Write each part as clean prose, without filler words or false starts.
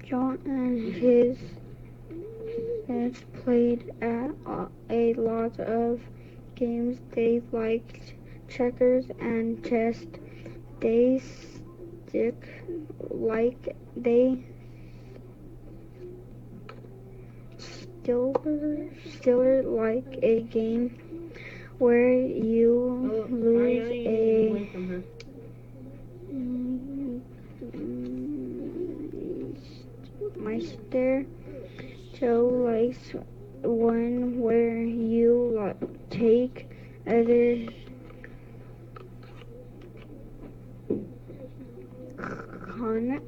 John and his friends played a lot of games. They liked checkers and chess. They stick like they still like a game where you lose a Meister. Joe likes one where you take others con.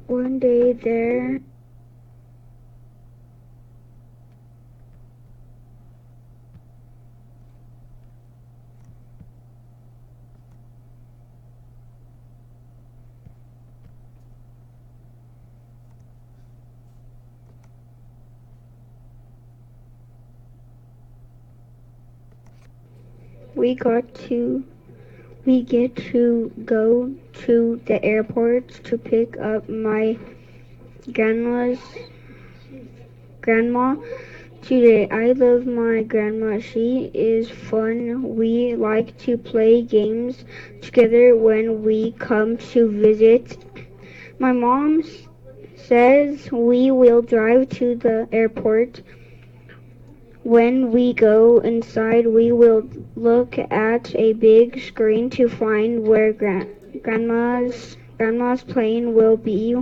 One day there we got to we get to go to the airport to pick up my grandma today. I love my grandma. She is fun. We like to play games together when we come to visit. My mom says we will drive to the airport. When we go inside, we will look at a big screen to find where grandma's plane will be.